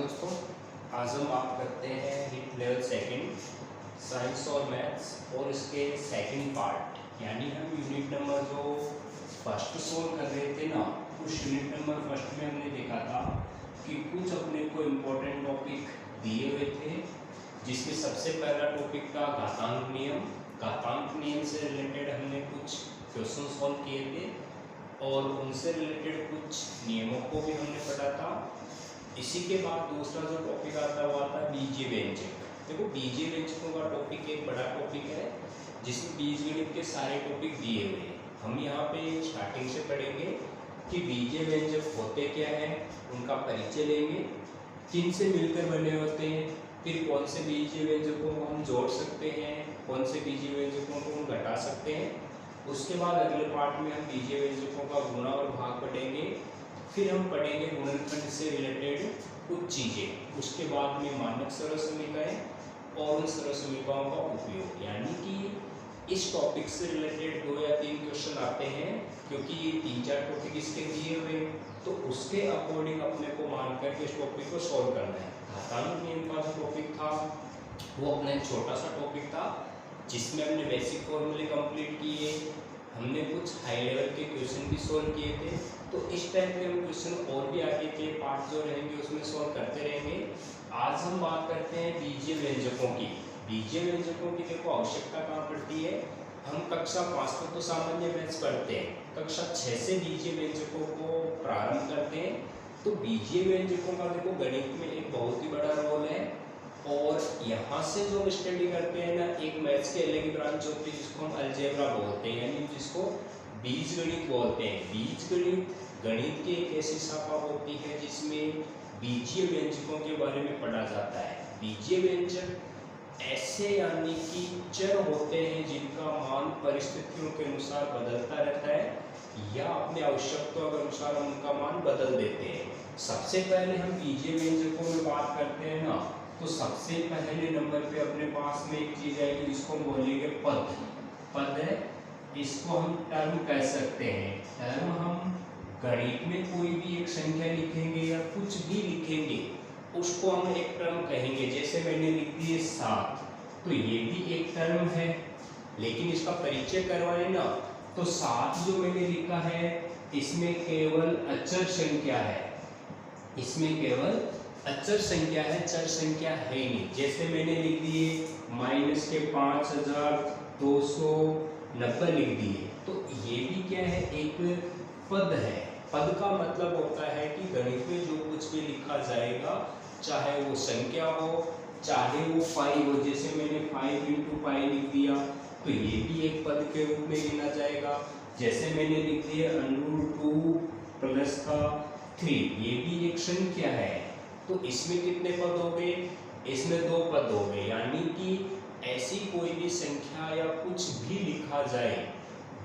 दोस्तों, आज हम बात करते हैं हिट लेवल सेकंड साइंस और मैथ्स और इसके सेकंड पार्ट, यानी हम यूनिट नंबर जो फर्स्ट सोल्व कर रहे थे ना, उस यूनिट नंबर फर्स्ट में हमने देखा था कि कुछ अपने को इम्पोर्टेंट टॉपिक दिए हुए थे, जिसमें सबसे पहला टॉपिक था घातांक नियम। घातांक नियम से रिलेटेड हमने कुछ क्वेश्चन सॉल्व किए थे और उनसे रिलेटेड कुछ नियमों को भी हमने पढ़ा था। इसी के बाद दूसरा जो टॉपिक आता है वो आता है बीजीय व्यंजक। देखो, बीजीय व्यंजकों का टॉपिक एक बड़ा टॉपिक है जिसमें बीजगणित के सारे टॉपिक दिए हुए हैं। हम यहाँ पे स्टार्टिंग से पढ़ेंगे कि बीजीय व्यंजक होते क्या है, उनका परिचय लेंगे, किन से मिलकर बने होते हैं, फिर कौन से बीजीय व्यंजकों को हम जोड़ सकते हैं, कौन से बीजीय व्यंजकों को हम घटा सकते हैं। उसके बाद अगले पार्ट में हम बीजीय व्यंजकों का गुणा और भाग पढ़ेंगे। फिर हम पढ़ेंगे गुणनखंड से रिलेटेड कुछ चीज़ें। उसके बाद में मानक सर्वसमीकाएँ और उन सर्वसमीकाओं का उपयोग, यानी कि इस टॉपिक से रिलेटेड 2 या 3 क्वेश्चन आते हैं, क्योंकि ये 3-4 टॉपिक इसके दिए हुए हैं, तो उसके अकॉर्डिंग अपने को मान करके इस टॉपिक को सॉल्व करना है। घातांक नियम का जो टॉपिक था वो अपना एक छोटा सा टॉपिक था, जिसमें हमने बेसिक फॉर्मूले कंप्लीट किए, हमने कुछ हाई लेवल के क्वेश्चन भी सॉल्व किए थे। तो इस टाइप के हम क्वेश्चन और भी आगे के पार्ट जो रहेंगे उसमें सॉल्व करते रहेंगे। आज हम बात करते हैं बीजीय व्यंजकों की। बीजीय व्यंजकों की देखो आवश्यकता कहाँ पड़ती है, हम कक्षा 5 तक तो सामान्य मैथ्स पढ़ते हैं, कक्षा 6 से बीजीय व्यंजकों को प्रारंभ करते हैं। तो बीजीय व्यंजकों का देखो गणित में एक बहुत ही बड़ा रोल है, और यहाँ से जो स्टडी करते हैं ना, एक मैथ्स के अलग ही ब्रांच होती है जिसको हम अलजेब्रा बोलते हैं, यानी जिसको बीजगणित बोलते हैं। बीजगणित गणित की एक ऐसी शाखा होती है जिसमें बीजीय व्यंजकों के बारे में पढ़ा जाता है। बीजीय व्यंजक ऐसे यानी कि चर होते हैं जिनका मान परिस्थितियों के अनुसार बदलता रहता है या अपने आवश्यकताओं के अनुसार उनका मान बदल देते हैं। सबसे पहले हम बीजीय व्यंजकों में बात करते हैं ना, तो सबसे पहले नंबर पे अपने पास में एक चीज आएगी जिसको हम बोलेंगे पद। पद है, इसको हम टर्म कह सकते हैं। टर्म हम गणित में कोई भी एक संख्या लिखेंगे या कुछ भी लिखेंगे उसको हम एक टर्म कहेंगे। जैसे मैंने लिख दिए 7, तो ये भी एक टर्म है, लेकिन इसका परिचय करवाए ना, तो 7 जो मैंने लिखा है इसमें केवल अचर संख्या है, इसमें केवल अचर संख्या है, चर संख्या है ही नहीं। जैसे मैंने लिख दिए -5290 लिख दिए, तो ये भी क्या है, एक पद है। पद का मतलब होता है कि गणित में जो कुछ भी लिखा जाएगा, चाहे वो संख्या हो चाहे वो पाई हो, जैसे मैंने 5 × पाई लिख दिया, तो ये भी एक पद के रूप में गिना जाएगा। जैसे मैंने लिख दिया √2 + 3, ये भी एक संख्या है। तो इसमें कितने पद हो गए, इसमें 2 पद हो गए। यानी कि ऐसी कोई भी संख्या या कुछ भी लिखा जाए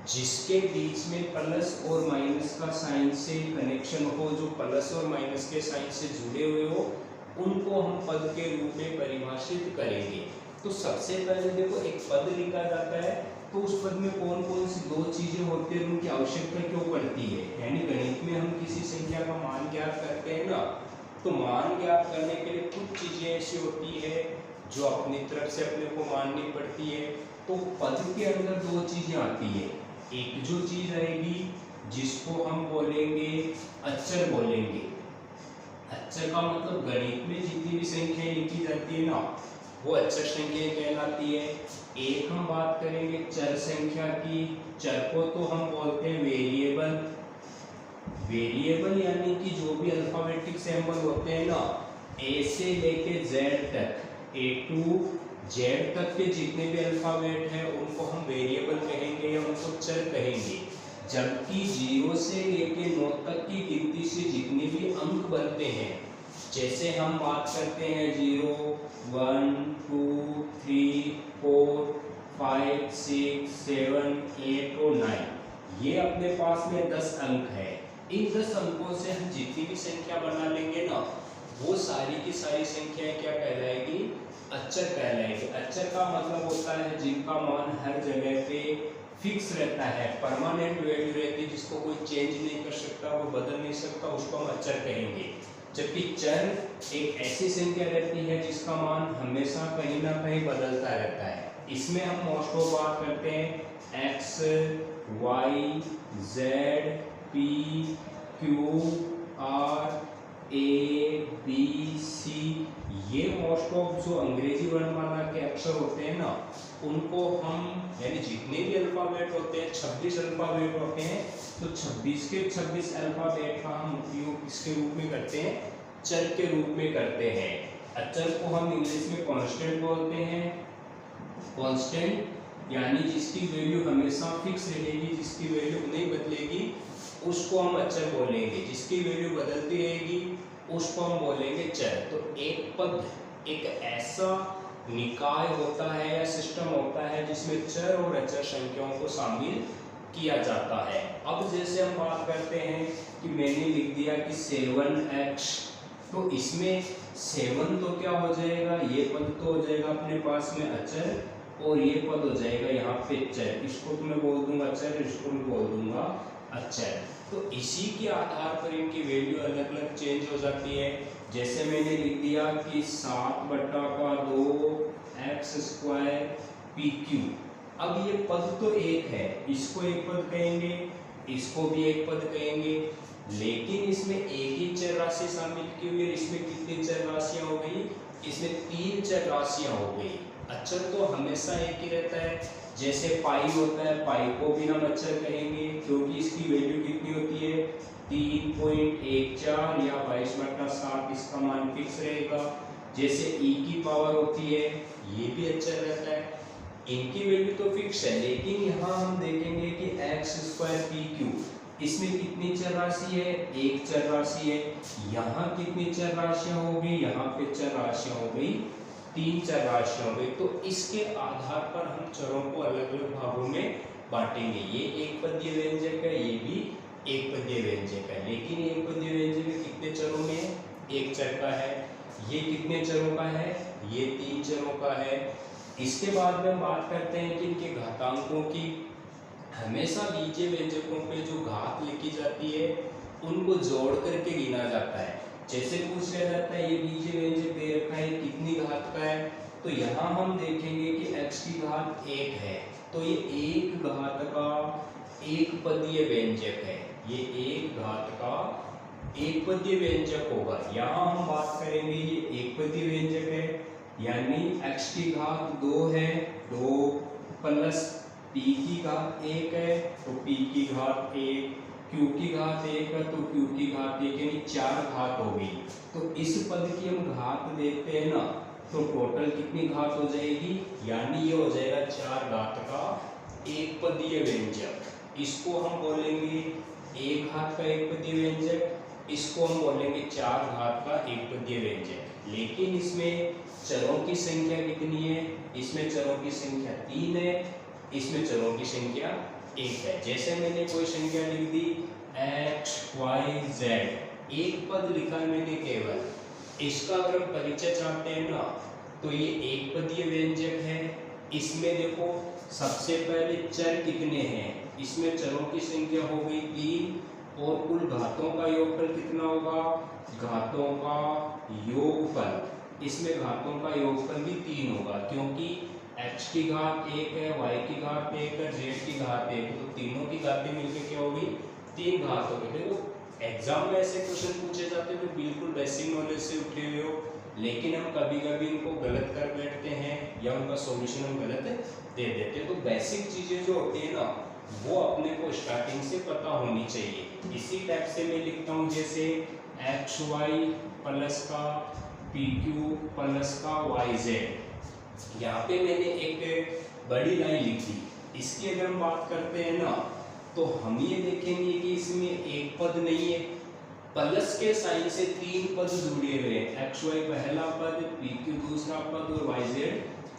जिसके बीच में प्लस और माइनस का साइन से कनेक्शन हो, जो प्लस और माइनस के साइन से जुड़े हुए हो, उनको हम पद के रूप में परिभाषित करेंगे। तो सबसे पहले देखो, एक पद लिखा जाता है तो उस पद में कौन कौन सी 2 चीजें होती है, उनकी आवश्यकता क्यों पड़ती है। यानी गणित में हम किसी संख्या का मान ज्ञात करते हैं ना, तो मान ज्ञात करने के लिए कुछ चीजें ऐसी होती है जो अपनी तरफ से अपने को माननी पड़ती है। तो पद के अंदर 2 चीजें आती है। एक जो चीज आएगी जिसको हम बोलेंगे अचर बोलेंगे। अचर का मतलब गणित में जितनी भी संख्याएं लिखी जाती है ना, वो अचर संख्याएं कहलाती है। एक हम बात करेंगे चर संख्या की। चर को तो हम बोलते हैं वेरिएबल। वेरिएबल यानी कि जो भी अल्फाबेटिक सिंबल होते हैं ना, ए से लेके जेड तक, ए टू जेड तक के जितने भी अल्फाबेट हैं उनको हम वेरिएबल कहेंगे या उनको चर कहेंगे। जबकि 0 से लेके 9 तक की गिनती से जितने भी अंक बनते हैं, जैसे हम बात करते हैं 0, 1, 2, 3, 4, 5, 6, 7, 8 और 9, ये अपने पास में 10 अंक है। इन 10 अंकों से हम जितनी भी संख्या बना लेंगे ना, वो सारी की सारी संख्याएं क्या कहलाएगी, अचर कहलाएगी। अचर का मतलब होता है जिनका मान हर जगह पे फिक्स रहता है, परमानेंट वैल्यू रहती है, जिसको कोई चेंज नहीं कर सकता, वो बदल नहीं सकता, उसको हम अचर कहेंगे। जबकि चर एक ऐसी संख्या रहती है जिसका मान हमेशा कहीं ना कहीं बदलता रहता है। इसमें हम मोस्ट ऑफ बात करते हैं X, Y, Z, P, Q, R, A, B, C. ये मोस्ट ऑफ जो अंग्रेजी वर्णमाला के अक्षर होते हैं ना, उनको हम यानी जितने भी अल्फाबेट होते हैं 26 अल्फाबेट होते हैं, तो 26 के 26 अल्फाबेट का हम उपयोग किसके रूप में करते हैं? चर के रूप में करते हैं। अचर को हम इंग्लिश में कांस्टेंट बोलते हैं। कांस्टेंट यानी जिसकी वैल्यू हमेशा फिक्स रहेगी, जिसकी वैल्यू नहीं बदलेगी, उसको हम अचर बोलेंगे। जिसकी वैल्यू बदलती रहेगी उसको हम बोलेंगे चर। तो एक पद एक ऐसा निकाय होता है या सिस्टम होता है जिसमें चर और अचर संख्याओं को शामिल किया जाता है। अब जैसे हम बात करते हैं कि मैंने लिख दिया कि 7x, तो इसमें 7 तो क्या हो जाएगा, ये पद तो हो जाएगा अपने पास में अचर, और ये पद हो जाएगा यहाँ पे चर। इसको तो मैं बोल दूंगा चर, इसको मैं बोल दूंगा अचर। तो इसी के आधार पर इनकी वैल्यू अलग अलग चेंज हो जाती है। जैसे मैंने लिख दिया कि 7/2 x² PQ। अब ये पद तो एक है, इसको एक पद कहेंगे, इसको भी एक पद कहेंगे, लेकिन इसमें एक ही चर राशि शामिल की हुई है। इसमें कितनी चर राशियां हो गई? इसमें 3 चर राशियां हो गई। अचर तो हमेशा एक ही रहता है। जैसे पाई होता है, पाई को भी हम अचर कहेंगे क्योंकि इसकी वैल्यू कितनी होती है? 3.14 या 22/7 इसका मान फिक्स रहेगा। जैसे e की पावर होती है, ये भी अचर रहता है, इनकी वैल्यू तो फिक्स है। लेकिन यहाँ हम देखेंगे कि x² PQ, इसमें कितनी चर राशि है? एक चर राशि है। यहाँ कितनी चर राशियां हो गई? यहाँ पे चर राशियां हो गई, 3 चर राशियां हो गई। तो इसके आधार पर हम चरों को अलग अलग भागों में बांटेंगे। ये एक पदीय व्यंजक है, ये भी एक पदीय व्यंजक है। लेकिन एक पदीय व्यंजक कितने चरों में है? एक चर का है। ये कितने चरों का है? ये 3 चरों का है। इसके बाद में हम बात करते हैं कि इनके घातांकों की। हमेशा बीजीय व्यंजकों पे जो घात लिखी जाती है उनको जोड़ करके गिना जाता है। जैसे पूछ लिया जाता है ये बीजीय व्यंजक दे रखा है, कितनी घात का है? तो यहाँ हम देखेंगे कि x की घात 1 है, तो ये एक घात का एक पदीय व्यंजक है। ये एक घात का एक पदीय व्यंजक होगा। यहाँ हम बात करेंगे ये एक पदीय व्यंजक है, यानी x की घात 2 है, 2 प्लस p की घात 1 है, तो p की घात 1, q की घात 1 है, तो q की घात 1, यानी 4 घात हो गई। तो इस पद की हम घात देखते हैं ना, तो टोटल कितनी घात हो जाएगी? यानी ये हो जाएगा 4 घात का एक पदीय व्यंजक। इसको हम बोलेंगे एक घात का एक पदीय व्यंजक, इसको हम बोलेंगे 4 घात का एक पदीय व्यंजक। लेकिन इसमें चरों की संख्या कितनी है? इसमें चरों की संख्या 3 है, इसमें चरों की संख्या 1 है। जैसे मैंने कोई संख्या लिख दी x, y, z, एक पद लिखा मैंने केवल, इसका अगर हम परिचय चाहते हैं ना, तो ये एक पदीय व्यंजक है। इसमें देखो सबसे पहले चर कितने हैं? इसमें चरों की संख्या हो गई 3, और कुल घातों का योगफल कितना होगा? घातों का योगफल, इसमें घातों का योगफल भी 3 होगा, क्योंकि x की घात 1 है, y की घात 1 है, z की घात 1 है, तो तीनों की घातें मिलकर क्या होगी? 3 घात हो गई। देखो एग्जाम में ऐसे क्वेश्चन पूछे जाते हैं तो बिल्कुल बेसिक नॉलेज से उठे हुए हो, लेकिन हम कभी कभी इनको गलत कर बैठते हैं या उनका सॉल्यूशन हम गलत दे देते हैं। तो बेसिक चीजें जो होती है ना, वो अपने को स्टार्टिंग से पता होनी चाहिए। इसी टाइप से मैं लिखता हूँ, जैसे xy प्लस का pq प्लस का yz। यहाँ पे मैंने एक बड़ी लाइन लिख दी। इसकी अगर हम बात करते हैं ना, तो हम ये देखेंगे कि इसमें एक पद नहीं है, प्लस के साइन से 3 पद जुड़े हुए हैं। xy पहला पद, pq दूसरा पद और yz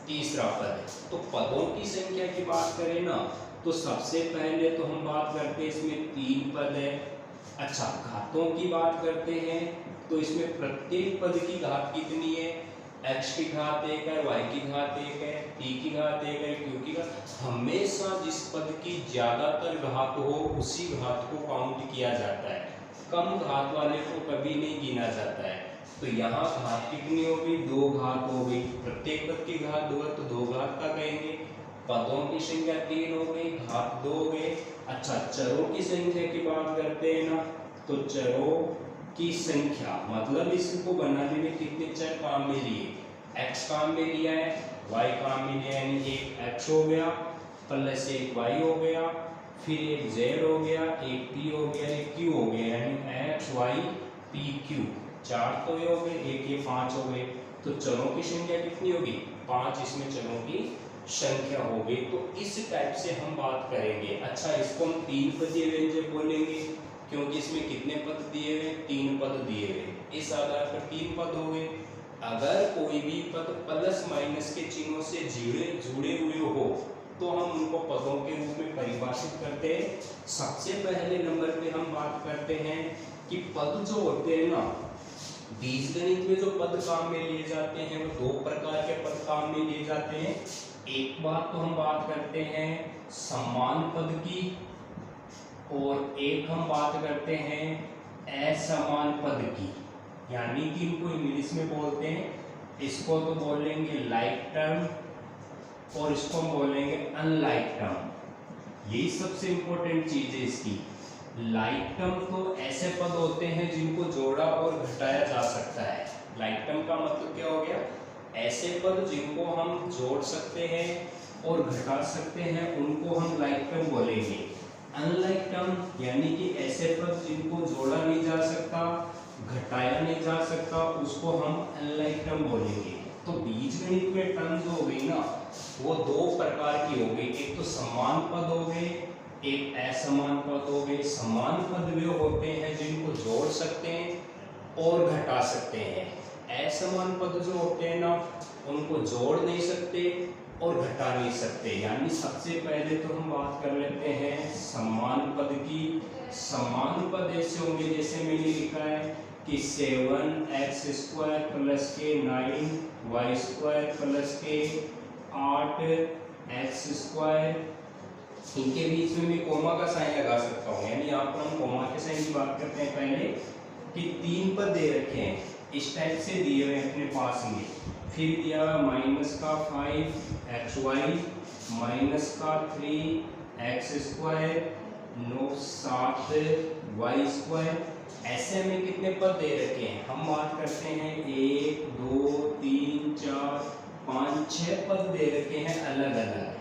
तीसरा पद। तो पदों की संख्या की बात करें ना, तो सबसे पहले तो हम बात करते हैं इसमें 3 पद है। अच्छा, घातों की बात करते हैं तो इसमें प्रत्येक पद की घात कितनी है? x की घात 1 है, y की घात 1 है, p की घात 1 है, q की घात। हमेशा जिस पद की ज्यादातर घात हो उसी घात को काउंट किया जाता है। कम घात वाले को कभी नहीं गिना जाता है। तो यहाँ घात कितनी हो गई, 2 घात हो गई, प्रत्येक पद की घात 2 है तो 2 घात का कहेंगे। पदों की संख्या 3 हो गई, घात 2 हो गए। अच्छा, चरों की संख्या की बात करते हैं ना, तो चरों की संख्या मतलब इसको बनाने में कितने चर काम में लिए, x काम में लिया है, y काम में लिया, यानी एक x हो गया प्लस एक y हो गया, फिर एक z हो गया, एक p हो गया, एक q हो गया, यानी x y p q, 4 तो ये हो गए, एक ये 5 हो गए। तो चरों की संख्या कितनी होगी, 5 इसमें चरों की संख्या हो गई। तो इस टाइप से हम बात करेंगे। अच्छा, इसको हम 3 पदीय व्यंजक बोलेंगे क्योंकि इसमें कितने पद दिए हुए, 3 पद दिए हुए। इस आधार पर 3 पद हो गए। अगर कोई भी पद प्लस माइनस के चिन्हों से जुड़े हुए हो तो हम उनको पदों के रूप में परिभाषित करते हैं। सबसे पहले नंबर पे हम बात करते हैं कि पद जो होते हैं ना, बीजगणित में जो पद काम में लिए जाते हैं वो 2 प्रकार के पद काम में लिए जाते हैं। एक बात तो हम बात करते हैं समान पद की, और एक हम बात करते हैं असमान पद की, यानी कि इनको इंग्लिश में बोलते हैं, इसको तो बोलेंगे लाइक टर्म और इसको हम बोलेंगे अनलाइक टर्म। यही सबसे इंपॉर्टेंट चीज है इसकी। लाइक टर्म तो ऐसे पद होते हैं जिनको जोड़ा और घटाया जा सकता है। लाइक टर्म का मतलब क्या हो गया, ऐसे पद जिनको हम जोड़ सकते हैं और घटा सकते हैं उनको हम लाइक टर्म बोलेंगे। अनलाइक टर्म यानी कि ऐसे पद जिनको जोड़ा नहीं जा सकता, घटाया नहीं जा सकता, उसको हम अनलाइक टर्म बोलेंगे। तो बीजगणित में टर्म जो हो गई ना, वो 2 प्रकार की हो गई। एक तो समान पद हो गए, एक असमान पद हो गए। समान पद वे होते हैं जिनको जोड़ सकते हैं और घटा सकते हैं। असमान पद जो होते हैं ना, उनको जोड़ नहीं सकते और घटा नहीं सकते। यानी सबसे पहले तो हम बात कर लेते हैं समान पद की। समान पद ऐसे होंगे जैसे मैंने लिखा है कि 7x² प्लस के 9y² प्लस के 8x²। इनके बीच में मैं कोमा का साइन लगा सकता हूँ, यानी यहाँ पर हम कोमा के साइन की बात करते हैं पहले कि 3 पद दे रखे हैं, इस टाइप से दिए हुए अपने पास में। फिर दिया हुआ माइनस का 5xy, माइनस का 3x², 7y²। ऐसे में कितने पद दे रखे हैं, हम बात करते हैं 1 2 3 4 5 6 पद दे रखे हैं अलग अलग।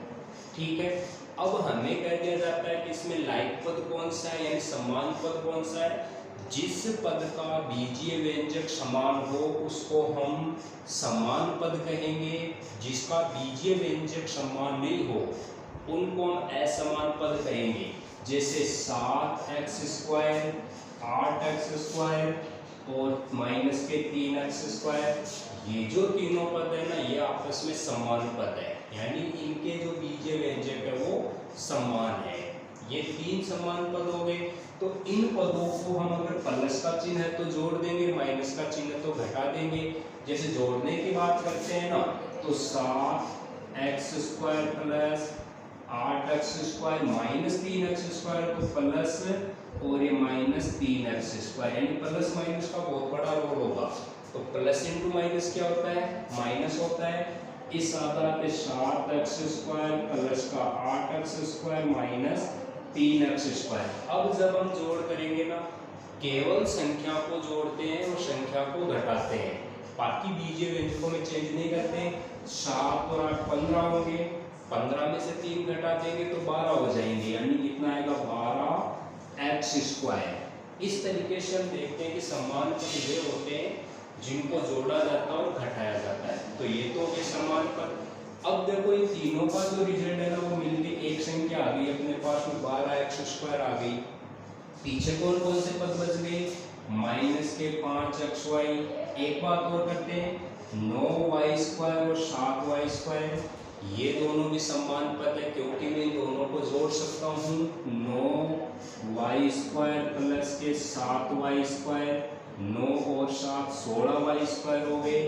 ठीक है, अब हमें कह दिया जाता है कि इसमें लाइक पद कौन सा है, यानी समान पद कौन सा है। जिस पद का बीजीय व्यंजक समान हो उसको हम समान पद कहेंगे। जिसका बीजीय व्यंजक समान नहीं हो उनको हम असमान पद कहेंगे। जैसे 7x², 8x² और माइनस के 3x²। ये जो तीनों पद है ना, ये आपस में समान पद है, यानी इनके जो बीजीय व्यंजक है वो समान है। ये 3 समान पद हो गए। तो इन पदों को हम अगर प्लस का चिन्ह है तो जोड़ देंगे, माइनस का चिन्ह है तो घटा देंगे। जैसे जोड़ने की बात करते हैं ना, तो 7x² plus 8x² minus 3x² तो प्लस, और ये माइनस 3x², यानी प्लस माइनस का बहुत बड़ा रोल होगा। तो प्लस इंटू माइनस क्या होता है, माइनस होता है। इस आधार पे 7x² प्लस का 8x² माइनस 3x²। अब जब हम जोड़ करेंगे ना, केवल संख्या को जोड़ते हैं और संख्या को घटाते हैं, बाकी बीजीय व्यंजकों में चेंज नहीं करते हैं। 7 और 8 15 होंगे, 15 में से 3 घटा देंगे तो 12 हो जाएंगे, यानी कितना आएगा 12x²। इस तरीके से हम देखते हैं कि समान पद वे होते हैं जिनको जोड़ा जाता है और घटाया जाता है। तो ये तो हो गए समान पद। अब देखो ये तीनों का जो रिजल्ट है ना, वो मिलके एक संख्या आ गई अपने पास में, 12x² आ गई। पीछे कौन कौन से पद बच गए, माइनस के 5xy। एक बात और करते हैं, 9y² और 7y²। ये दोनों भी समान पद है क्योंकि मैं इन दोनों को जोड़ सकता हूँ। 9y² प्लस के 7y², 9 और 7 16y² हो गए।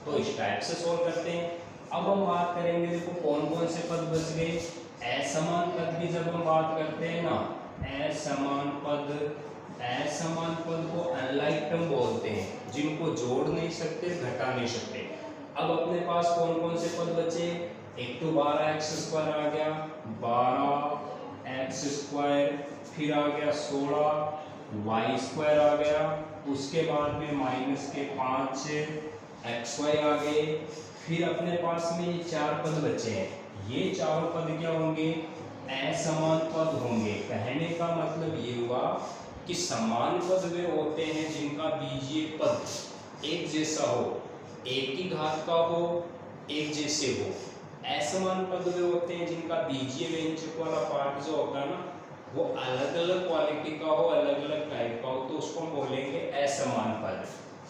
तो इस टाइप से सोल्व करते हैं। अब हम बात करेंगे, देखो कौन कौन से पद बच गए। असमान पद की जब हम बात करते हैं ना, असमान पद असमान पद को अनलाइक टर्म बोलते हैं, जिनको जोड़ नहीं सकते, घटा नहीं सकते। अब अपने पास कौन कौन से पद बचे? एक तो 12x² आ गया, 12x², फिर आ गया 16y² आ गया, उसके बाद में माइनस के 5xy आ गए। फिर अपने पास में ये 4 पद बचे हैं, ये चारों पद क्या होंगे? असमान पद होंगे। कहने का मतलब ये हुआ कि समान पद वे होते हैं जिनका बीजीय पद एक जैसा हो, एक ही घात का हो, एक जैसे हो। असमान पद वे होते हैं जिनका बीजीय व्यंजक वाला पार्ट जो होता है ना, वो अलग अलग क्वालिटी का हो, अलग अलग टाइप का हो, तो उसको हम बोलेंगे असमान पद।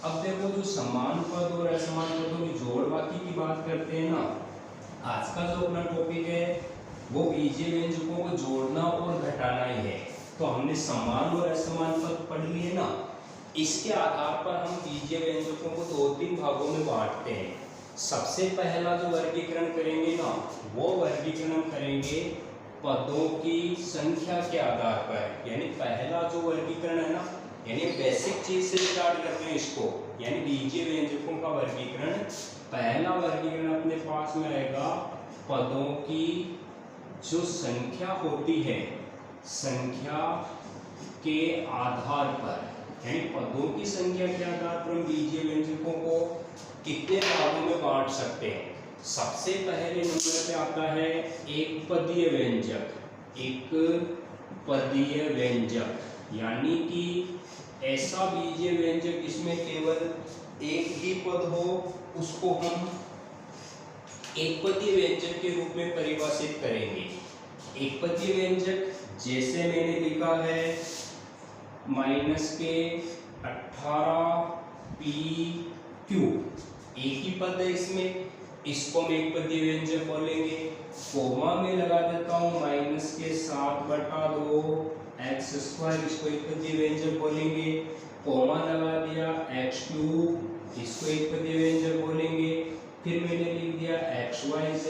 अब देखो, जो समान पद और असमान पदों की जोड़ बाकी की बात करते हैं ना, आज का जो अपना टॉपिक है वो बीजीय व्यंजकों को जोड़ना और घटाना ही है। तो हमने समान और असमान पद पढ़ लिए ना, इसके आधार पर हम बीजीय व्यंजकों को 2-3 भागों में बांटते हैं। सबसे पहला जो वर्गीकरण करेंगे ना, वो वर्गीकरण हम करेंगे पदों की संख्या के आधार पर। यानी पहला जो वर्गीकरण है ना, यानी बेसिक चीज से स्टार्ट करते हैं इसको, यानी बीजीय व्यंजकों का वर्गीकरण। पहला वर्गीकरण अपने पास में रहेगा पदों की जो संख्या होती है, संख्या के आधार पर, यानी पदों की संख्या के आधार पर हम बीजीय व्यंजकों को कितने भागों में बांट सकते हैं। सबसे पहले नंबर पे आता है एक पदीय व्यंजक। एक पदीय व्यंजक यानी कि ऐसा बीजीय व्यंजक जिसमें केवल एक ही पद हो, उसको हम एक पदीय व्यंजक के रूप में परिभाषित करेंगे। एक पदीय व्यंजक जैसे मैंने लिखा है माइनस के 18pq, एक ही पद है इसमें, इसको हम एक पदीय व्यंजक बोलेंगे। कोमा में लगा देता हूँ माइनस के 7/2 x², इसको एक पदीय व्यंजक बोलेंगे। कोमा लगा दिया x3, इसको एक पदीय व्यंजक बोलेंगे। फिर मैंने लिख दिया xyz।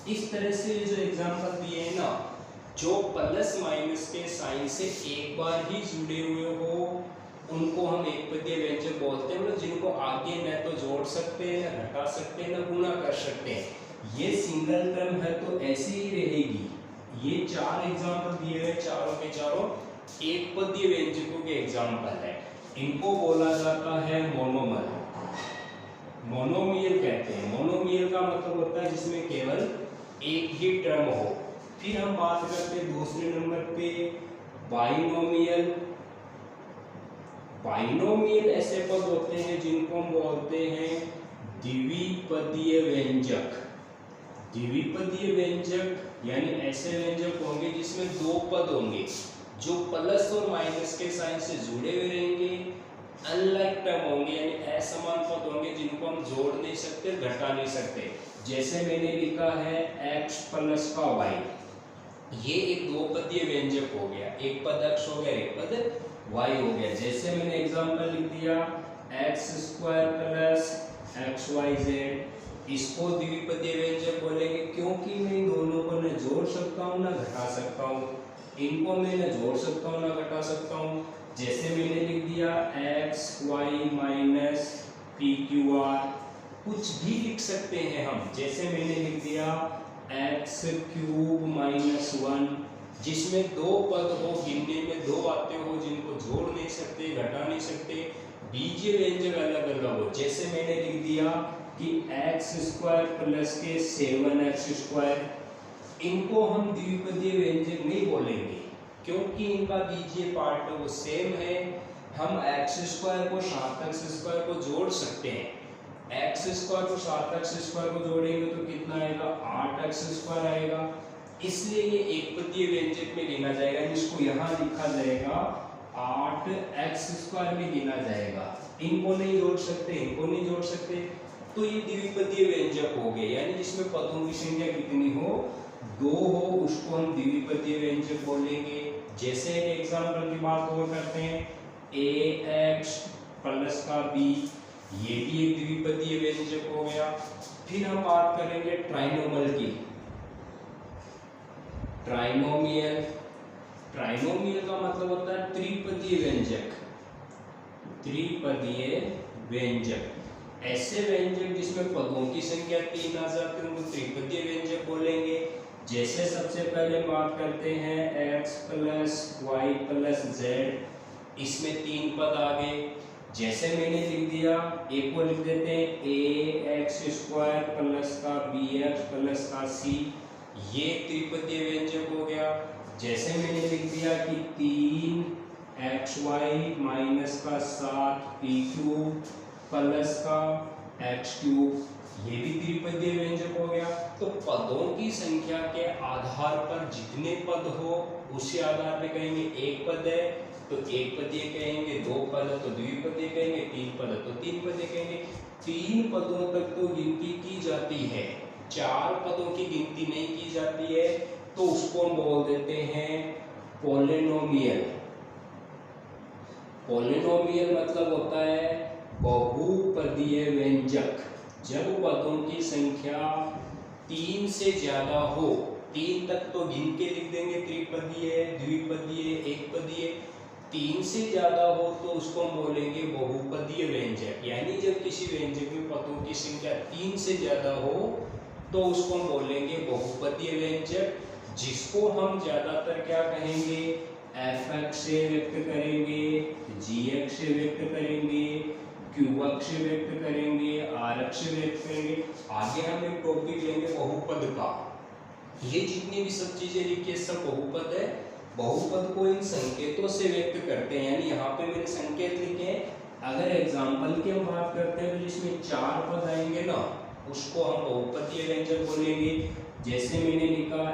इस तरह से जो एग्जाम्पल दिए हैं ना, जो प्लस माइनस के साइन से एक बार ही जुड़े हुए हो, उनको हम एक पदीय व्यंजक बोलते हैं। मतलब जिनको आगे न तो जोड़ सकते हैं, न घटा सकते हैं, न गुणा कर सकते हैं। ये सिंगल टर्म है तो ऐसी ही रहेगी। ये 4 एग्जाम्पल दिए हुए, चारों के चारों एक पदीय व्यंजकों के एग्जाम्पल है। इनको बोला जाता है मोनोमर, मोनोमियल कहते हैं। मोनोमियल का मतलब होता है जिसमें केवल एक ही टर्म हो। फिर हम बात करते हैं दूसरे नंबर पे बाइनोमियल। बाइनोमियल ऐसे पद होते हैं जिनको हम बोलते हैं द्विपदीय व्यंजक। द्विपदीय व्यंजक यानी ऐसे व्यंजक होंगे जिसमें 2 पद होंगे, जो प्लस और माइनस के साइन से जुड़े हुए रहेंगे, अनलाइक टर्म होंगे, यानी असमान पद होंगे जिनको हम जोड़ नहीं सकते, घटा नहीं सकते। जैसे मैंने लिखा है x + का y, ये एक 2 पदीय व्यंजक हो गया। एक पद x हो गया, एक पद y हो गया। जैसे मैंने एग्जांपल लिख दिया x² + xyz, इसको द्विपदीय व्यंजक बोलेंगे क्योंकि मैं इन दोनों को न जोड़ सकता हूँ न घटा सकता हूँ। इनको मैं न जोड़ सकता हूँ न घटा सकता हूँ। जैसे मैंने लिख दिया xy - pqr, कुछ भी लिख सकते हैं हम। जैसे मैंने लिख दिया x³ - 1, जिसमें 2 पद हो, गिनने में 2 आते हो, जिनको जोड़ नहीं सकते, घटा नहीं सकते, बीजीय व्यंजक अलग अलग हो। जैसे मैंने लिख दिया कि x² + के 7x², इनको हम द्विपदीय व्यंजक नहीं बोलेंगे क्योंकि इनका बीजीय पार्ट वो सेम है। हम x² को 7x² को जोड़ सकते हैं। x² को 7x² को जोड़ेंगे तो कितना आएगा? 8x² आएगा। इसलिए ये एक पदीय व्यंजक में गिना जाएगा, जिसको यहाँ लिखा जाएगा 8x² में गिना जाएगा। इनको नहीं जोड़ सकते, इनको नहीं जोड़ सकते, तो ये द्विपदीय व्यंजक हो गए। यानी जिसमें पदों की संख्या कितनी हो? 2 हो, उसको हम द्विपदीय व्यंजक बोलेंगे। जैसे एक एग्जांपल की बात और करते हैं, ax + का b, ये भी एक द्विपदीय व्यंजक हो गया। फिर हम बात करेंगे ट्राइनोमल की। ट्राइनोमियल। ट्राइनोमियल का मतलब होता है त्रिपदीय व्यंजक, त्रिपदीय व्यंजक। ऐसे व्यंजक जिसमें पदों की संख्या 3 आ जाती है उनको त्रिपदीय व्यंजक बोलेंगे। जैसे सबसे पहले बात करते हैं x plus Y plus Z, इसमें 3 पद आ गए। जैसे मैंने लिख दिया, एक को लिख देते हैं ए एक्स स्क्वायर प्लस का बी एक्स प्लस का सी, ये त्रिपदीय व्यंजक हो गया। जैसे मैंने लिख दिया कि 3xy माइनस का 7p क्यूब प्लस का x क्यूब, ये भी त्रिपदीय व्यंजक हो गया। तो पदों की संख्या के आधार पर जितने पद हो उसी आधार पे कहेंगे। एक पद है तो एक पदीय कहेंगे, दो पद तो द्विपदीय कहेंगे, तीन पद तो तीन पदीय कहेंगे। 3 पदों तक तो गिनती की जाती है, 4 पदों की गिनती नहीं की जाती है, तो उसको हम बोल देते हैं पॉलिनोमियल। पॉलिनोमियल मतलब होता है बहुपदीय व्यंजक। जब पदों की संख्या 3 से ज्यादा हो, 3 तक तो गिन के लिख देंगे त्रिपदीय, द्विपदीय, एकपदीय, 3 से ज्यादा हो तो उसको हम बोलेंगे बहुपदीय व्यंजक। यानी जब किसी व्यंजक में पदों की संख्या 3 से ज्यादा हो तो उसको हम बोलेंगे बहुपदीय व्यंजक, जिसको हम ज्यादातर क्या कहेंगे, f(x) से व्यक्त करेंगे, g(x) से व्यक्त करेंगे, q(x) से व्यक्त करेंगे, r(x) से व्यक्त करेंगे। आगे हम एक टॉपिक लेंगे बहुपद का। ये जितनी भी सब चीजें लिखी है सब बहुपद है। बहुपद को इन संकेतों से व्यक्त करते हैं, यानी यहाँ पे मैंने संकेत लिखे हैं। अगर एग्जाम्पल की हम बात करते हैं तो जिसमें 4 पद आएंगे ना, उसको हम बहुपदीय व्यंजक बोलेंगे। जैसे मैंने लिखा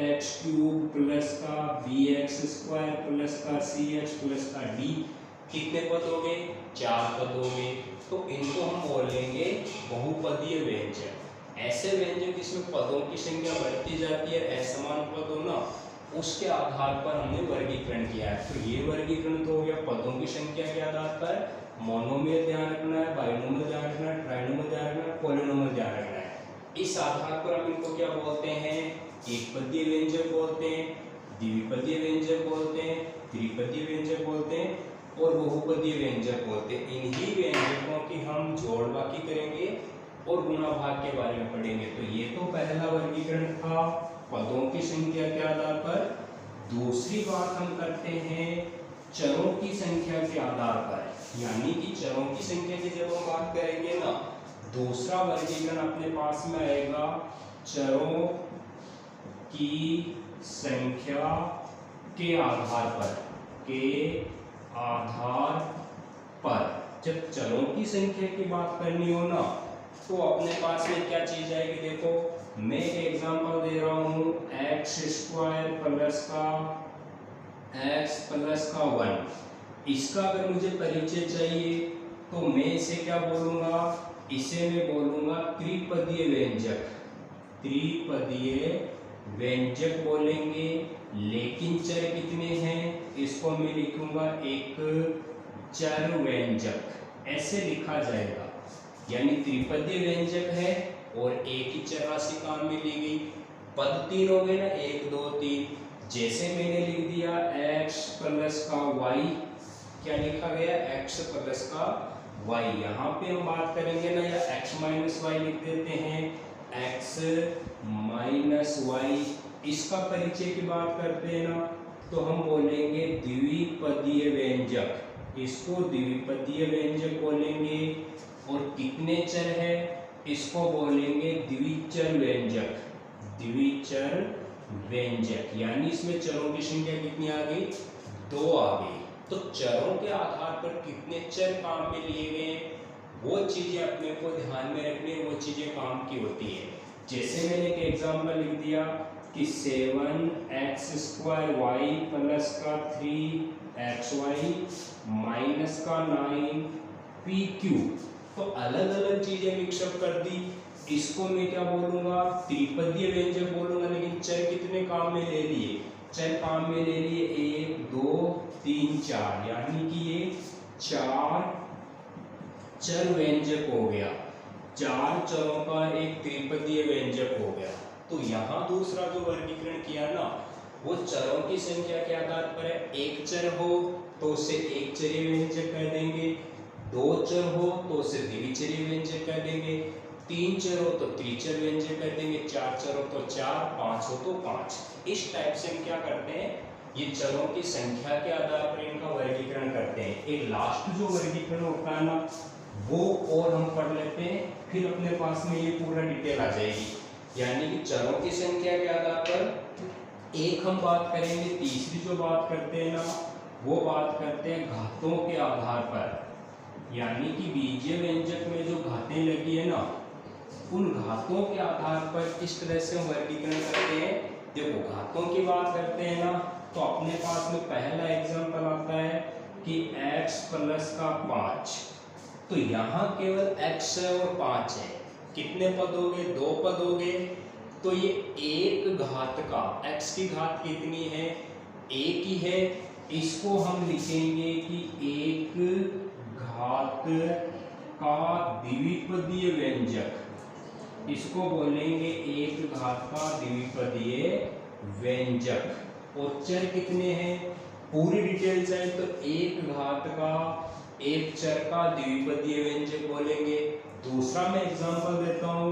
ax क्यूब प्लस का bx स्क्वायर प्लस का cx प्लस का d, कितने पद हो गए, 4 पद हो गए। तो इनको हम बोलेंगे बहुपदीय व्यंजक। ऐसे व्यंजक जिसमें पदों की संख्या बढ़ती जाती है, असमान पद हो ना, उसके आधार पर हमने वर्गीकरण किया है। तो ये वर्गीकरण तो हो गया पदों की संख्या के आधार पर। मोनोमियल ध्यान रखना है, बाइनोमियल ध्यान रखना है, ट्राइनोमियल ध्यान रखना है, पॉलिनोमियल ध्यान रखना है। इस आधार पर हम इनको क्या बोलते हैं, एकपदीय व्यंजक बोलते हैं, द्विपदीय व्यंजक बोलते हैं, त्रिपदीय व्यंजक बोलते हैं और बहुपदीय व्यंजक बोलते हैं। इन्हीं व्यंजकों की हम जोड़ बाकी करेंगे और गुणा भाग के बारे में पढ़ेंगे। तो ये तो पहला वर्गीकरण था पदों की संख्या के आधार पर। दूसरी बात हम करते हैं चरों की संख्या के आधार पर, यानी कि चरों की संख्या की जब हम बात करेंगे ना, दूसरा वर्गीकरण अपने पास में आएगा चरों की संख्या के आधार पर, के आधार पर। जब चरों की संख्या की बात करनी हो ना, तो अपने पास में क्या चीज आएगी, देखो मैं एग्जांपल दे रहा हूँ एक्स स्क्वायर प्लस का एक्स प्लस का 1। इसका अगर मुझे परिचय चाहिए तो मैं इसे क्या बोलूँगा, इसे मैं बोलूँगा त्रिपदीय व्यंजक। त्रिपदीय व्यंजक बोलेंगे, लेकिन चर कितने हैं, इसको मैं लिखूंगा एक चर व्यंजक, ऐसे लिखा जाएगा। यानी त्रिपदीय व्यंजक है और एक ही चर राशि काम में ली गई। पद 3 हो गए ना, 1 2 3। जैसे मैंने लिख दिया x प्लस का y, क्या लिखा गया, x प्लस का y। यहाँ पे हम बात करेंगे ना, या x माइनस वाई लिख देते हैं, x माइनस वाई। इसका परिचय की बात करते हैं ना, तो हम बोलेंगे द्विपदीय व्यंजक। इसको द्विपदीय व्यंजक बोलेंगे। और कितने चर है, इसको बोलेंगे द्विचर व्यंजक। द्विचर व्यंजक यानी इसमें चरों की संख्या कितनी आ गई, 2 आ गई। तो चरों के आधार पर कितने चर काम में लिए गए, वो चीजें अपने को ध्यान में रखनी, वो चीजें काम की होती है। जैसे मैंने एक एग्जांपल लिख दिया कि 7x स्क्वायर वाई प्लस का 3xy माइनस का 9p क्यूब। तो अलग अलग चीजें मिक्सअप कर दी, इसको मैं क्या बोलूंगा, त्रिपदीय व्यंजक बोलूंगा। लेकिन चर कितने काम में ले लिए, चर काम में ले लिए 1 2 3 4, यानी कि ये 4 चर व्यंजक हो गया। 4 चरों का एक त्रिपदीय व्यंजक हो गया। तो यहाँ दूसरा जो वर्गीकरण किया ना, वो चरों की संख्या के आधार पर है। एक चर हो तो उसे एक चरीय व्यंजक कह देंगे, दो चर हो तो उसे द्विचरीय व्यंजक कह देंगे, तीन चर हो तो त्रिचर व्यंजक कह देंगे, चार चर हो तो चार, पांच हो तो पांच। इस टाइप से हम क्या करते हैं, ये चरों की संख्या के आधार पर इनका वर्गीकरण करते हैं। एक लास्ट जो वर्गीकरण होता है ना, वो और हम पढ़ लेते हैं, फिर अपने पास में ये पूरा डिटेल आ जाएगी। यानी कि चरों की संख्या के आधार पर एक हम बात करेंगे, तीसरी जो बात करते हैं ना, वो बात करते हैं घातों के आधार पर। यानी कि बीजीय व्यंजक में जो घातें लगी है ना, उन घातों के आधार पर इस तरह से हम वर्गीकरण करते हैं। देखो घातों की बात करते हैं ना, तो अपने पास में पहला एग्जांपल आता है कि x प्लस का 5, तो यहाँ केवल x है और 5 है। कितने पद हो गए, दो पद हो गए। तो ये एक घात का, x की घात कितनी है, एक ही है। इसको हम लिखेंगे कि एक घात का द्विपदीय व्यंजक, इसको बोलेंगे एक घात का द्विपदीय व्यंजक। और चर कितने हैं, पूरी डिटेल्स है तो एक घात का एक चर का द्विपदीय व्यंजक बोलेंगे। दूसरा मैं एग्जांपल देता हूँ,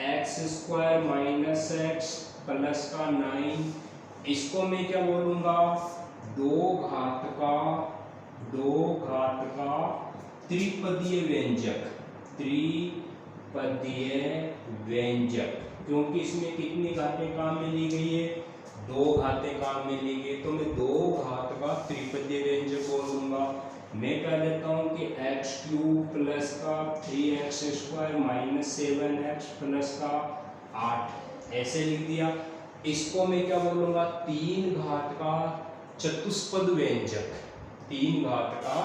x square minus x plus का 9, इसको मैं क्या बोलूँगा, दो घात का त्रिपदीय व्यंजक, त्रिपदीय व्यंजक। क्योंकि इसमें कितनी घातें काम में ली गई है, दो घातें काम में ली गई, तो मैं दो घात का त्रिपदीय व्यंजक बोलूंगा। मैं कह देता हूँ कि एक्स क्यूब प्लस का 3x square minus 7x plus का 8, ऐसे लिख दिया। इसको मैं क्या बोलूंगा, तीन घात का चतुष्पद व्यंजक, तीन घात का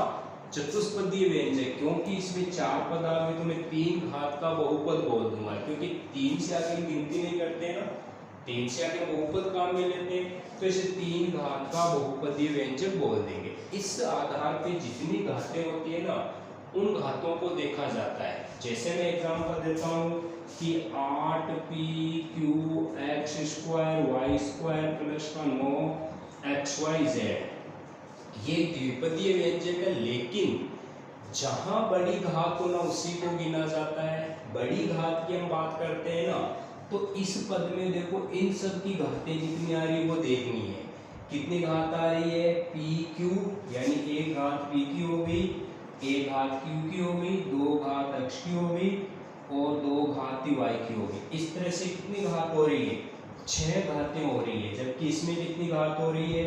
चतुष्पदीय व्यंजक। क्योंकि इसमें चार पद आ गए तो मैं तीन घात का बहुपद बोल दूंगा, क्योंकि तीन से आगे गिनती नहीं करते ना, तीन से आगे बहुपद काम में लेते हैं, तो इसे तीन घात का बहुपदीय व्यंजक बोल देंगे। इस आधार पे जितनी घातें होती है ना, उन घातों को देखा जाता है। जैसे मैं एग्जांपल देता हूँ कि 8pq x square y square plus का 9xyz, ये द्विपदीय व्यंजक है। लेकिन जहां बड़ी घात हो ना, उसी को गिना जाता है। बड़ी घात की हम बात करते हैं ना, तो इस पद में देखो इन सब की घातें जितनी आ रही है वो देखनी है। कितनी घात आ रही है, pq, यानी एक घात pq हो गई, एक घात q की हो गई, दो घात x की हो गई और दो घात y की हो गई। इस तरह से कितनी घात हो रही है, 6 घातें हो रही है। जबकि इसमें कितनी घात हो रही है,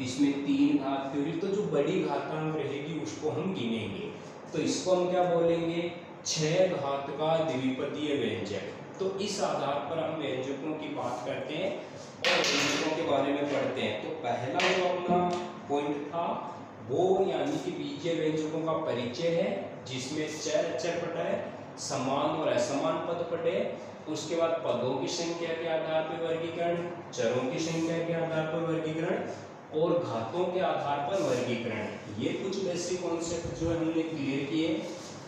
इसमें 3 घात हो रही है। तो जो बड़ी घातांक रहेगी उसको हम गिनेंगे, तो इसको हम क्या बोलेंगे, 6 घात का द्विपदीय व्यंजक। तो इस आधार पर हम व्यंजकों की बात करते हैं और व्यंजकों के बारे में पढ़ते हैं। तो पहला जो अपना पॉइंट था वो यानी कि बीजीय व्यंजकों का परिचय है, जिसमें चर अचर पटा है, समान और असमान पद पटे। उसके बाद पदों की संख्या के आधार पर वर्गीकरण, चरों की संख्या के आधार पर वर्गीकरण और घातों के आधार पर वर्गीकरण। ये कुछ बेसिक कॉन्सेप्ट जो है हमने क्लियर किए।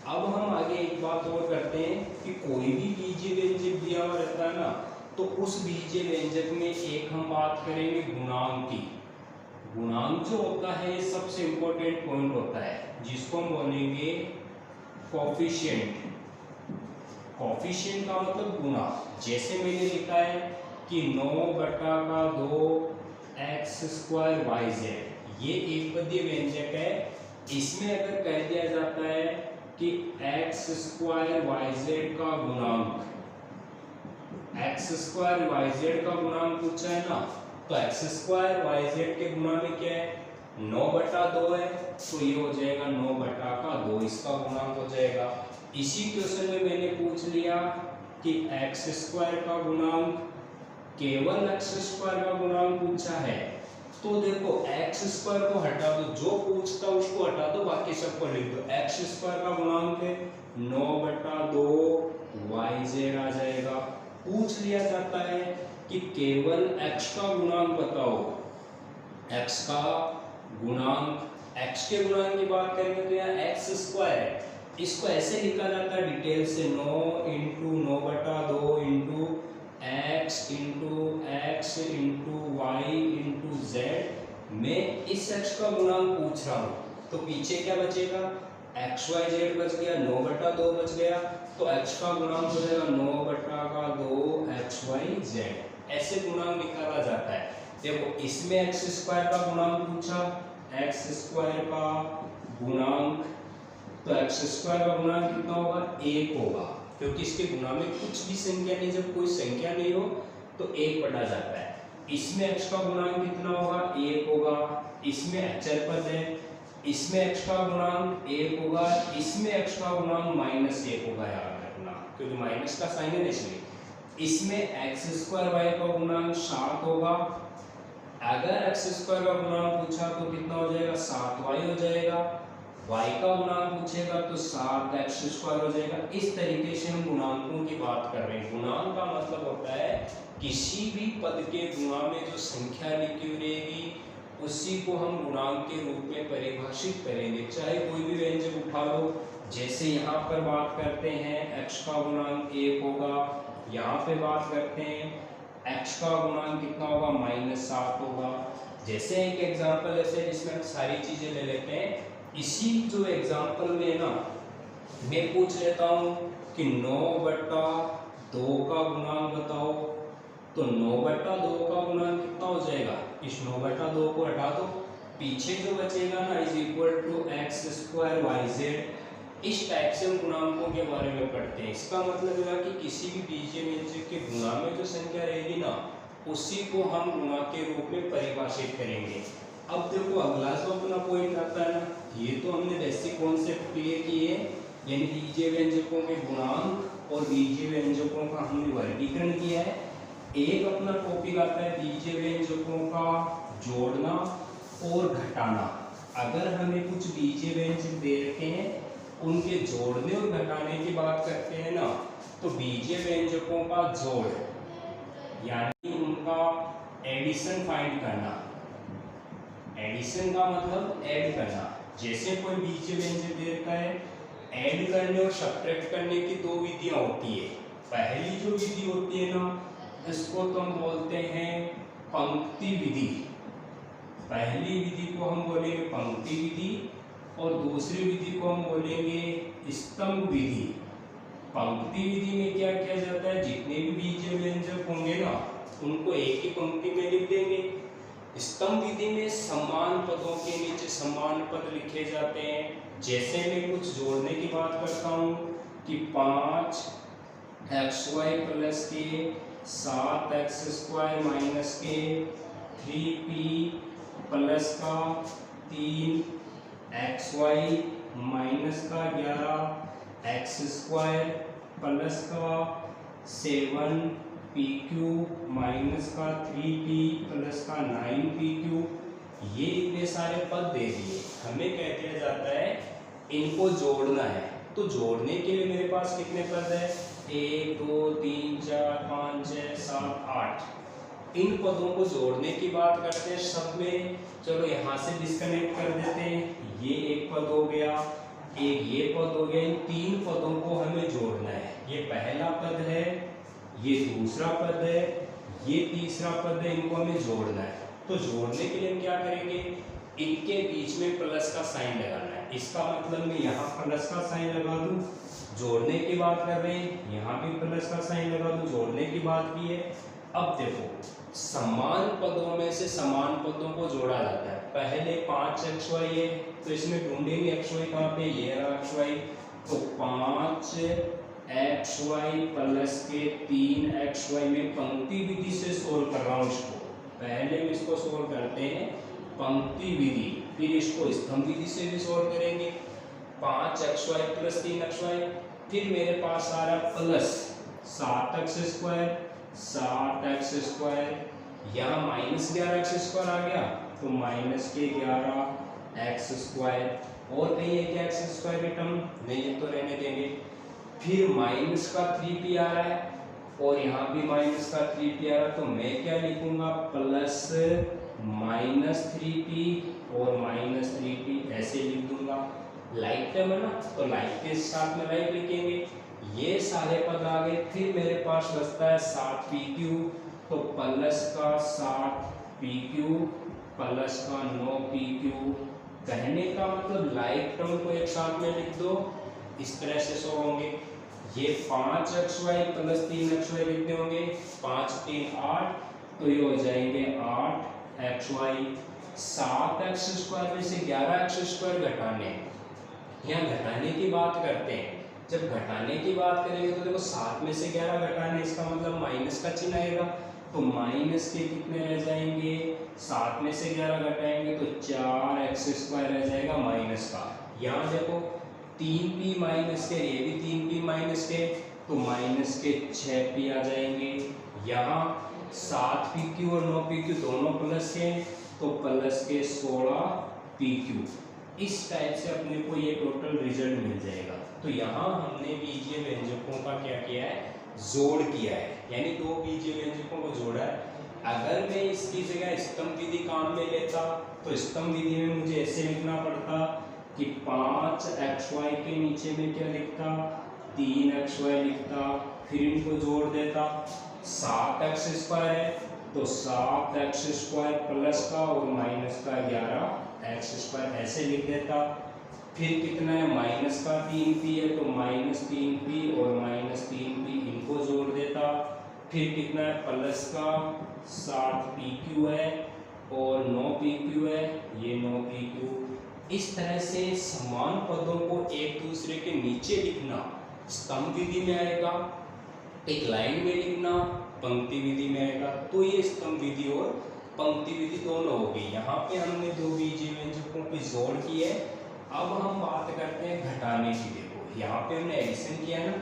अब हम आगे एक बात और करते हैं कि कोई भी बीजीय व्यंजक दिया हुआ रहता है ना, तो उस बीजीय व्यंजक में एक हम बात करेंगे गुणांक की। गुणांक जो होता है ये सबसे इंपॉर्टेंट पॉइंट होता है, जिसको हम बोलेंगे कोफिशिएंट। कोफिशिएंट का मतलब गुणा। जैसे मैंने लिखा है कि 9/2 x स्क्वायर yz, ये एक पदीय व्यंजक है। इसमें अगर कह दिया जाता है कि x स्क्वायर yz का गुणांक, x स्क्वायर yz का गुणांक पूछा है ना, तो x स्क्वायर yz के गुणा में क्या है, 9/2 है, तो ये हो जाएगा 9/2, इसका गुणांक हो जाएगा। इसी क्वेश्चन में मैंने पूछ लिया कि x स्क्वायर का गुणांक, केवल x स्क्वायर का गुणांक पूछा है, तो देखो x स्क्वायर को हटा दो, जो पूछता उसको हटा दो, बाकी सबको लिख दो। x स्क्वायर का गुणांक 9/2 yz आ जाएगा। पूछ लिया जाता है कि केवल x का गुणांक बताओ, x का गुणांक, x के गुणांक की बात करेंगे तो यहाँ x स्क्वायर है, इसको ऐसे लिखा जाता है डिटेल से 9 × 9/2 × x into Y into Z मैं इस x का गुणांक पूछ रहा हूँ, तो पीछे क्या बचेगा, एक्स वाई जेड बच गया, 9/2 बच गया, तो x का गुणांक हो जाएगा 9/2 एक्स वाई जेड। ऐसे गुणांक निकाला जाता है। देखो इसमें एक्स स्क्वायर का गुणांक पूछा, एक्स स्क्वायर का गुणांक, तो एक्स स्क्वायर का गुणांक कितना होगा, 1 होगा, क्योंकि इसके गुणा में कुछ भी संख्या नहीं, जब कोई संख्या नहीं हो तो 1 बढ़ा जाता है। इसमें x का गुणांक कितना होगा, 1 होगा, इसमें अचर पद है, इसमें x का गुणांक 1 होगा, इसमें x का गुणांक -1 होगा, याद रखना, क्योंकि माइनस का साइन है इसलिए। इसमें एक्स स्क्वायर वाई का गुणांक 7 होगा, अगर एक्स स्क्वायर का गुणांक पूछा तो कितना हो जाएगा, 7y हो जाएगा, y का गुणांक पूछेगा तो 7x स्क्वायर हो जाएगा। इस तरीके से हम गुणांकों की बात कर रहे हैं। गुणांक का मतलब होता है किसी भी पद के गुणा में जो संख्या लिखी हुई रहेगी उसी को हम गुणांक के रूप में परिभाषित करेंगे, चाहे कोई भी व्यंजक उठा लो। जैसे यहाँ पर बात करते हैं x का गुणांक 1 होगा, यहाँ पे बात करते हैं x का गुणांक कितना होगा, -7 होगा। जैसे एक एग्जांपल ऐसे है जिसमें हम सारी चीजें ले लेते हैं। इसी जो एग्जांपल में ना मैं पूछ लेता हूँ कि 9/2 का गुणांक बताओ, तो 9/2 का गुणांक कितना हो जाएगा, इस 9/2 को हटा दो, पीछे जो बचेगा ना is equal to X square Y Z. इस टाइप से हम गुणांकों के बारे में पढ़ते हैं। इसका मतलब है कि किसी भी बीजीय व्यंजक के गुणा में जो संख्या रहेगी ना उसी को हम गुणा के रूप में परिभाषित करेंगे। अब देखो अगला जो अपना पॉइंट आता है ना, ये तो हमने बेसिक कॉन्सेप्ट क्लियर किए, यानी बीजीय व्यंजकों के गुणांक और बीजीय व्यंजकों का हमने वर्गीकरण किया है। एक अपना टॉपिक आता है बीजीय व्यंजकों का जोड़ना और घटाना। अगर हमें कुछ बीजीय व्यंजक दे रखे हैं उनके जोड़ने और घटाने की बात करते हैं ना, तो बीजीय व्यंजकों का जोड़ यानी उनका एडिशन फाइंड करना। एडिशन का मतलब ऐड करना। जैसे कोई बीजीय व्यंजक दे रखा है, ऐड करने और सब्ट्रैक्ट करने की दो विधियां होती है। पहली जो विधि होती है ना, इसको तो हम बोलते हैं पंक्ति विधि। पहली विधि को हम बोलेंगे पंक्ति विधि और दूसरी विधि को हम बोलेंगे स्तंभ विधि। पंक्ति विधि में क्या किया जाता है, जितने भी बीजीय व्यंजक होंगे ना उनको एक ही पंक्ति में लिख देंगे। स्तंभ विधि में समान पदों के नीचे समान पद लिखे जाते हैं। जैसे मैं कुछ जोड़ने की बात करता हूँ कि 5xy प्लस के 7x स्क्वायर माइनस के 3p प्लस का 3xy माइनस का 11x स्क्वायर प्लस का 7pq माइनस का 3p प्लस का 9pq, ये इतने सारे पद दे दिए। हमें कह दिया जाता है इनको जोड़ना है। तो जोड़ने के लिए मेरे पास कितने पद है, 1 2 3 4 5 6 7 8। इन पदों को जोड़ने की बात करते हैं सब में। चलो यहाँ से डिस्कनेक्ट कर देते हैं। ये एक पद हो गया, एक ये पद हो गया। इन तीन पदों को हमें जोड़ना है। ये पहला पद है, ये दूसरा पद है, ये तीसरा पद है। इनको हमें जोड़ना है। तो जोड़ने के लिए हम क्या करेंगे, इनके बीच में प्लस का साइन लगाना है। इसका मतलब मैं यहाँ प्लस का साइन लगा दूं, जोड़ने की बात कर रहे हैं, यहाँ भी प्लस का साइन लगा दूं, जोड़ने की बात की है। अब देखो समान पदों में से समान पदों को जोड़ा जाता है। पहले 5xy है तो इसमें ढूंढेंगे xy कहाँ पे, ये रहा xy। तो 5xy प्लस के 3xy में पंक्ति विधि से सोल्व कर रहा हूँ इसको। पहले हम इसको सोल्व करते हैं पंक्ति विधि, फिर इसको स्तंभ विधि से भी सोल्व करेंगे। 5xy प्लस 3xy, फिर मेरे पास आ रहा plus 7x square 7x square, यहाँ माइनस 11x स्क्वायर आ गया तो माइनस के 11x स्क्वायर। और कहीं है क्या x स्क्वायर की टर्म, नहीं तो रहने देंगे। फिर माइनस का 3p आ रहा है और यहाँ भी माइनस का 3p आ रहा है, तो मैं क्या लिखूंगा, प्लस माइनस 3p और माइनस 3p ऐसे लिख दूंगा। लाइक टर्म है ना, तो लाइक के साथ में लाइक लिखेंगे। ये सारे पद आ गए। फिर मेरे पास बचता है 7 PQ, तो प्लस का 7 PQ प्लस का 9 PQ। कहने का मतलब लाइक टर्म को एक साथ में लिख दो, इस तरह से सो होंगे। ये 5xy प्लस 3xy लिखते होंगे, 5 3 8, तो ये हो जाएंगे 8xy। 7x स्क्वायर में से 11x स्क्वायर घटाने, यहाँ घटाने की बात करते हैं। जब घटाने की बात करेंगे तो देखो 7 में से 11 घटाने, इसका मतलब माइनस का चिन्ह आएगा, तो माइनस के कितने रह जाएंगे, 7 में से 11 घटाएंगे तो 4x स्क्वायर रह जाएगा माइनस का। यहाँ देखो 3p माइनस के, ये भी 3p माइनस के, तो माइनस के 6p आ जाएंगे। यहाँ 7pq और 9pq दोनों प्लस के, तो प्लस के 16pq। इस टाइप से अपने को ये टोटल रिजल्ट मिल जाएगा। तो यहाँ हमने बीजीय व्यंजकों का क्या किया है, जोड़ किया है, यानी दो बीजीय व्यंजकों को जोड़ा है। अगर मैं इसकी जगह स्तंभ विधि काम में लेता तो स्तंभ विधि में मुझे ऐसे लिखना पड़ता कि 5xy के नीचे में क्या लिखता, 3xy लिखता, फिर इनको जोड़ देता। 7x स्क्वायर है तो 7x स्क्वायर प्लस का और माइनस का 11x स्क्वायर ऐसे लिख देता। फिर कितना है, माइनस का 3p है तो माइनस 3p और माइनस 3p इनको जोड़ देता। फिर कितना है, प्लस का 7pq है और 9pq है, ये 9pq। इस तरह से समान पदों को एक दूसरे के नीचे लिखना स्तंभ विधि में आएगा, एक लाइन में लिखना पंक्ति विधि में आएगा। तो ये स्तंभ विधि और पंक्ति विधि दोनों हो गई। यहाँ पे हमने दो बीजीय व्यंजकों पे जोड़ किए। अब हम बात करते हैं घटाने की। देखो यहाँ पे हमने एडिशन किया ना,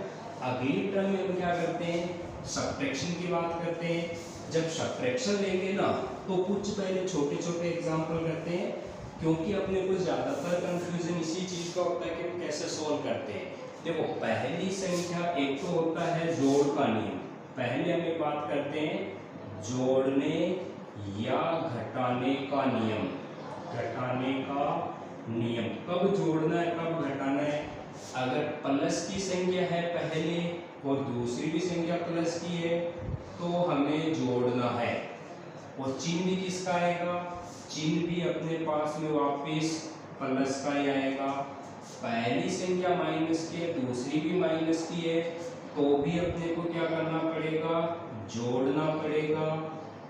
अगली टर्म में हम क्या करते हैं, सब्ट्रैक्शन की बात करते हैं। जब सब्ट्रैक्शन लेंगे ना तो कुछ पहले छोटे छोटे एग्जाम्पल करते हैं, क्योंकि अपने को ज्यादातर कंफ्यूजन इसी चीज का होता है कि हम कैसे सोल्व करते हैं। देखो पहली संख्या, एक तो होता है जोड़ का नियम। पहले हमें बात करते हैं जोड़ने या घटाने का नियम। घटाने का नियम, कब जोड़ना है कब घटाना है। अगर प्लस की संख्या है पहले और दूसरी भी संख्या प्लस की है तो हमें जोड़ना है। और चिन्ह भी किसका आएगा, चिन्ह भी अपने पास में वापस प्लस का ही आएगा। पहली संख्या माइनस की है, दूसरी भी माइनस की है, तो भी अपने को क्या करना पड़ेगा, जोड़ना पड़ेगा।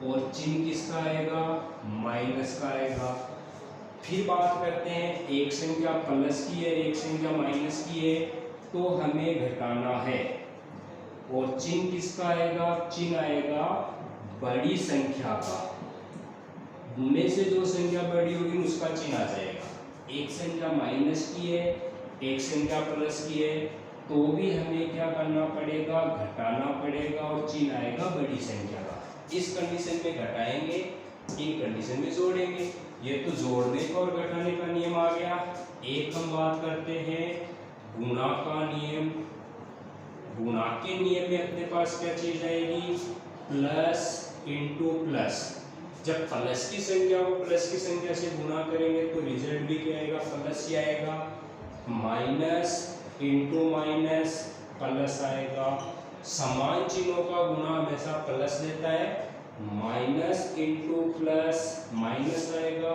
और चिन्ह किसका आएगा, माइनस का आएगा। फिर बात करते हैं एक संख्या प्लस की है एक संख्या माइनस की है, तो हमें घटाना है। और चिन्ह किसका आएगा, चिन्ह आएगा बड़ी संख्या का। उनमें से जो संख्या बड़ी होगी उसका चिन्ह आ जाएगा। एक संख्या माइनस की है एक संख्या प्लस की है, तो भी हमें क्या करना पड़ेगा, घटाना पड़ेगा और चिन्ह आएगा बड़ी संख्या का। इस कंडीशन में घटाएंगे, इन कंडीशन में जोड़ेंगे। ये तो जोड़ने का और घटाने का नियम आ गया। एक हम बात करते हैं गुणा का नियम। गुणा के नियम में अपने पास क्या चीज आएगी, प्लस इंटू प्लस। जब प्लस की संख्या को प्लस की संख्या से गुणा करेंगे तो रिजल्ट भी क्या आएगा, प्लस ही आएगा। माइनस इंटू माइनस प्लस आएगा। समान चिन्हों का गुणा हमेशा प्लस देता है। माइनस इंटू प्लस माइनस आएगा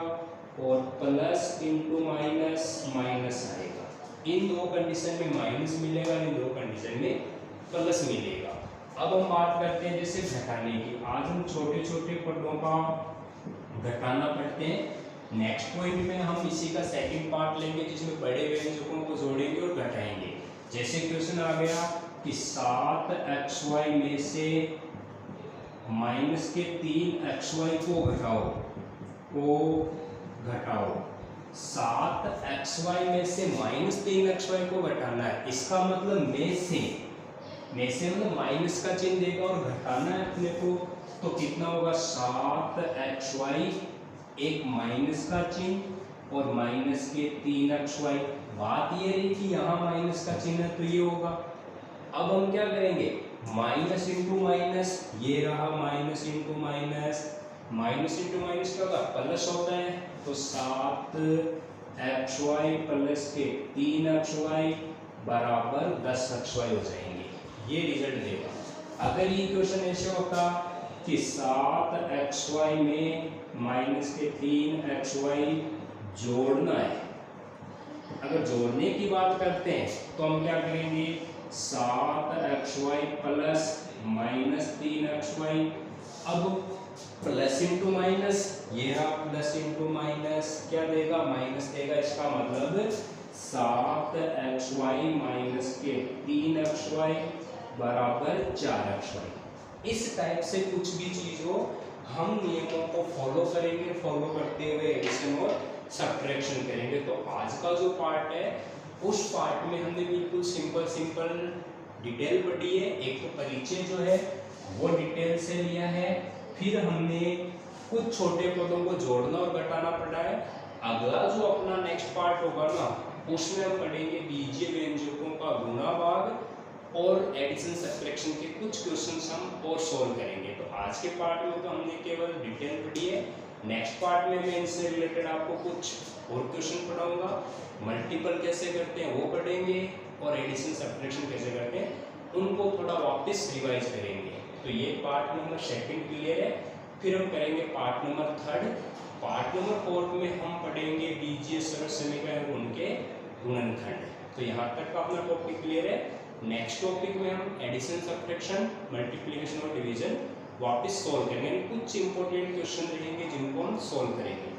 और प्लस इंटू माइनस माइनस आएगा। इन दो कंडीशन में माइनस मिलेगा, इन दो कंडीशन में प्लस मिलेगा। अब हम बात करते हैं जैसे घटाने की। आज हम छोटे छोटे पदों का घटाना पढ़ते हैं। नेक्स्ट पॉइंट में हम इसी का सेकंड पार्ट लेंगे जिसमें बड़े व्यंजकों को जोड़ेंगे और घटाएंगे। जैसे क्वेश्चन आ गया कि 7xy में से माइनस के 3xy को घटाओ। 7xy में से माइनस 3xy को घटाना है। इसका मतलब में से मतलब माइनस का चिन्ह देगा और घटाना है अपने को, तो कितना होगा, 7xy एक माइनस का चिन्ह और माइनस के 3xy। बात ये रही कि यहाँ माइनस का चिन्ह है तो ये होगा। अब हम क्या करेंगे, माइनस इंटू माइनस, ये रहा minus into minus, minus into minus क्या होगा, प्लस होता है। तो 7xy प्लस के 3xy बराबर 10xy हो जाएंगे, ये रिजल्ट देगा। अगर ये क्वेश्चन ऐसे होता कि 7xy में माइनस के 3xy जोड़ना है, अगर जोड़ने की बात करते हैं तो हम क्या करेंगे, 7xy प्लस माइनस 3xy, अब प्लस इंटू माइनस, ये रहा प्लस इंटू माइनस क्या देगा, माइनस देगा। इसका मतलब 7xy माइनस के 3xy बराबर 4xy। इस टाइप से कुछ भी चीज हो हम नियमों को फॉलो करेंगे, फॉलो करते हुए एडिशन और सब्ट्रैक्शन करेंगे। तो आज का जो पार्ट है उस पार्ट में हमने बिल्कुल सिंपल डिटेल पढ़ी है। एक तो परिचय जो है वो डिटेल से लिया है, फिर हमने कुछ छोटे पदों को जोड़ना और घटाना पड़ा है। अगला जो अपना नेक्स्ट पार्ट होगा ना, उसमें हम पढ़ेंगे बीजीय व्यंजकों का गुणा भाग और एडिशन सब्ट्रैक्शन के कुछ क्वेश्चंस हम और सॉल्व करेंगे। तो आज के पार्ट में तो हमने केवल डिटेल पढ़ी है। नेक्स्ट पार्ट में मैं इनसे रिलेटेड आपको कुछ और क्वेश्चन पढ़ाऊंगा, मल्टीपल कैसे करते हैं वो पढ़ेंगे और एडिशन सब्ट्रैक्शन कैसे करते हैं उनको थोड़ा वापस रिवाइज करेंगे। तो ये पार्ट नंबर 2 क्लियर है। फिर हम करेंगे पार्ट नंबर 3। पार्ट नंबर 4 में हम पढ़ेंगे बीजीय सरल समीकरण उनके गुणनखंड। तो यहाँ तक का अपना टॉपिक क्लियर है। नेक्स्ट टॉपिक में हम एडिशन सब्ट्रैक्शन मल्टीप्लिकेशन और डिवीजन वापस सॉल्व करेंगे। कुछ इंपॉर्टेंट क्वेश्चन रहेंगे जिनको हम सॉल्व करेंगे।